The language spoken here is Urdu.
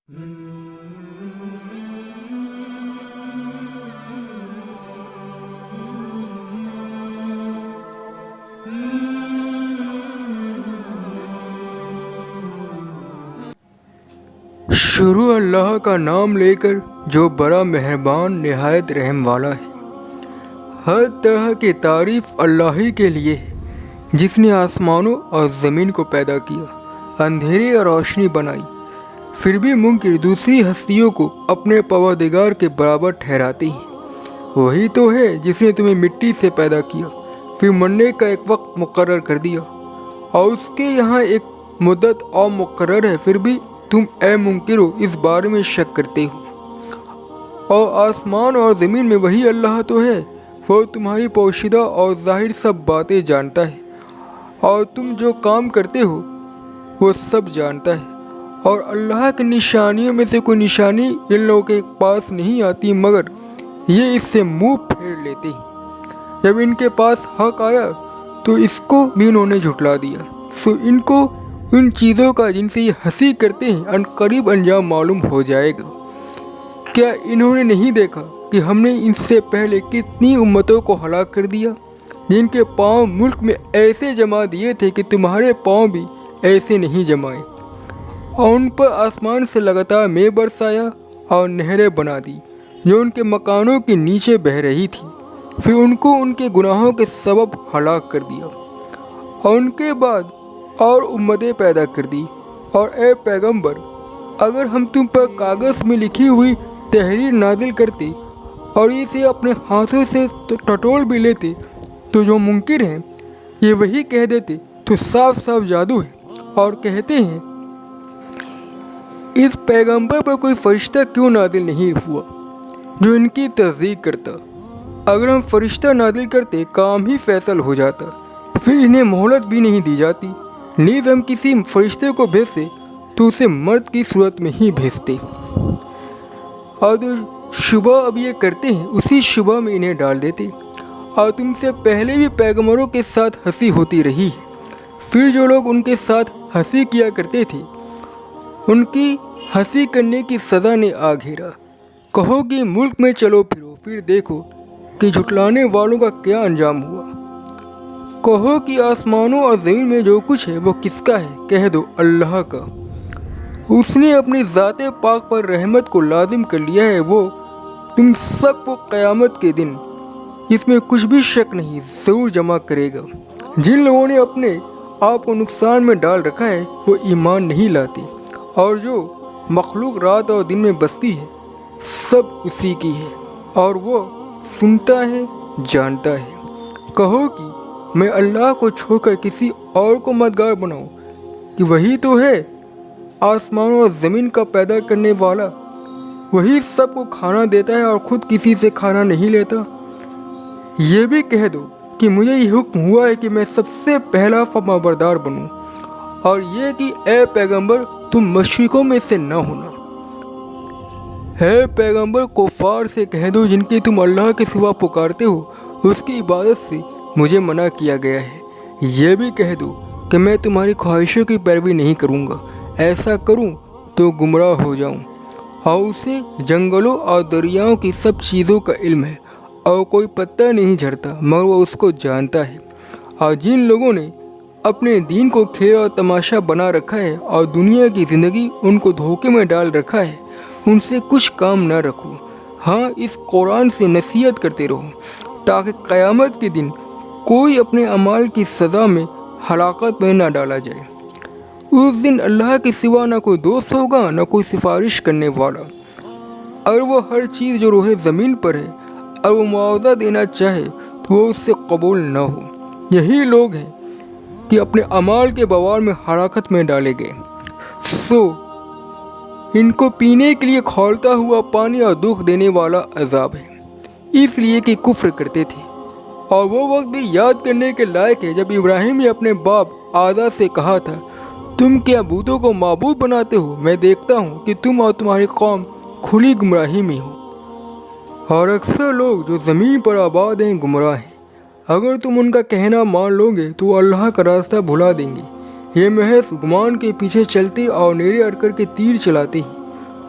شروع اللہ کا نام لے کر جو بڑا مہربان نہایت رحم والا ہے۔ ہر طرح کی تعریف اللہ ہی کے لیے ہے جس نے آسمانوں اور زمین کو پیدا کیا، اندھیرے اور روشنی بنائی، پھر بھی منکر دوسری ہستیوں کو اپنے پروردگار کے برابر ٹھہراتے ہیں۔ وہی تو ہے جس نے تمہیں مٹی سے پیدا کیا، پھر مرنے کا ایک وقت مقرر کر دیا اور اس کے یہاں ایک مدت اور مقرر ہے، پھر بھی تم اے منکرو اس بارے میں شک کرتے ہو۔ اور آسمان اور زمین میں وہی اللہ تو ہے، وہ تمہاری پوشیدہ اور ظاہر سب باتیں جانتا ہے، اور تم جو کام کرتے ہو وہ سب جانتا ہے۔ اور اللہ کی نشانیوں میں سے کوئی نشانی ان لوگوں کے پاس نہیں آتی مگر یہ اس سے منہ پھیر لیتے ہیں۔ جب ان کے پاس حق آیا تو اس کو بھی انہوں نے جھٹلا دیا، سو ان کو ان چیزوں کا جن سے یہ ہنسی کرتے ہیں ان قریب انجام معلوم ہو جائے گا۔ کیا انہوں نے نہیں دیکھا کہ ہم نے ان سے پہلے کتنی امتوں کو ہلاک کر دیا جن کے پاؤں ملک میں ایسے جما دیے تھے کہ تمہارے پاؤں بھی ایسے نہیں جمائے، اور ان پر آسمان سے لگاتار مے برسایا اور نہریں بنا دی جو ان کے مکانوں کے نیچے بہہ رہی تھی، پھر ان کو ان کے گناہوں کے سبب ہلاک کر دیا، اور ان کے بعد اور امتیں پیدا کر دی۔ اور اے پیغمبر، اگر ہم تم پر کاغذ میں لکھی ہوئی تحریر نازل کرتے اور اسے اپنے ہاتھوں سے ٹٹول بھی لیتے تو جو منکر ہیں یہ وہی کہہ دیتے تو صاف صاف جادو ہے، اور کہتے ہیں اس پیغمبر پر کوئی فرشتہ کیوں نازل نہیں ہوا جو ان کی تصدیق کرتا۔ اگر ہم فرشتہ نازل کرتے کام ہی فیصل ہو جاتا، پھر انہیں مہلت بھی نہیں دی جاتی۔ نیز ہم کسی فرشتے کو بھیجتے تو اسے مرد کی صورت میں ہی بھیجتے، اور جو شبہ اب یہ کرتے ہیں اسی شبہ میں انہیں ڈال دیتے۔ اور تم سے پہلے بھی پیغمبروں کے ساتھ ہنسی ہوتی رہی ہے، پھر جو لوگ ان کے ساتھ ہنسی کیا کرتے تھے ان کی ہنسی کرنے کی سزا نے آ گھیرا۔ کہو کہ ملک میں چلو پھرو، پھر دیکھو کہ جھٹلانے والوں کا کیا انجام ہوا۔ کہو کہ آسمانوں اور زمین میں جو کچھ ہے وہ کس کا ہے؟ کہہ دو اللہ کا۔ اس نے اپنی ذات پاک پر رحمت کو لازم کر لیا ہے، وہ تم سب کو قیامت کے دن اس میں کچھ بھی شک نہیں ضرور جمع کرے گا۔ جن لوگوں نے اپنے آپ کو نقصان میں ڈال رکھا ہے وہ ایمان نہیں لاتے، اور جو مخلوق رات اور دن میں بستی ہے سب اسی کی ہے، اور وہ سنتا ہے جانتا ہے۔ کہو کہ میں اللہ کو چھوڑ کر کسی اور کو مددگار بناؤں کہ وہی تو ہے آسمانوں اور زمین کا پیدا کرنے والا، وہی سب کو کھانا دیتا ہے اور خود کسی سے کھانا نہیں لیتا۔ یہ بھی کہہ دو کہ مجھے یہ حکم ہوا ہے کہ میں سب سے پہلا فرمانبردار بنوں، اور یہ کہ اے پیغمبر تم مشرکوں میں سے نہ ہونا۔ اے پیغمبر کفار سے کہہ دو جن کی تم اللہ کے سوا پکارتے ہو اس کی عبادت سے مجھے منع کیا گیا ہے۔ یہ بھی کہہ دو کہ میں تمہاری خواہشوں کی پیروی نہیں کروں گا، ایسا کروں تو گمراہ ہو جاؤں۔ اور اسے جنگلوں اور دریاؤں کی سب چیزوں کا علم ہے، اور کوئی پتہ نہیں جھڑتا مگر وہ اس کو جانتا ہے۔ اور جن لوگوں نے اپنے دین کو کھیل اور تماشا بنا رکھا ہے اور دنیا کی زندگی ان کو دھوکے میں ڈال رکھا ہے، ان سے کچھ کام نہ رکھو۔ ہاں اس قرآن سے نصیحت کرتے رہو تاکہ قیامت کے دن کوئی اپنے اعمال کی سزا میں ہلاکت میں نہ ڈالا جائے۔ اس دن اللہ کے سوا نہ کوئی دوست ہوگا نہ کوئی سفارش کرنے والا۔ اگر وہ ہر چیز جو روح زمین پر ہے اور وہ معاوضہ دینا چاہے تو وہ اس سے قبول نہ ہو۔ یہی لوگ ہیں کہ اپنے اعمال کے بوال میں ہلاکت میں ڈالے گئے، سو ان کو پینے کے لیے کھولتا ہوا پانی اور دکھ دینے والا عذاب ہے، اس لیے کہ کفر کرتے تھے۔ اور وہ وقت بھی یاد کرنے کے لائق ہے جب ابراہیم نے اپنے باپ آدم سے کہا تھا تم کیا بتوں کو معبود بناتے ہو؟ میں دیکھتا ہوں کہ تم اور تمہاری قوم کھلی گمراہی میں ہو، اور اکثر لوگ جو زمین پر آباد ہیں گمراہ ہیں۔ اگر تم ان کا کہنا مان لو گے تو اللہ کا راستہ بھلا دیں گے۔ یہ محض گمان کے پیچھے چلتے اور نیرے اڑ کر کے تیر چلاتے ہیں،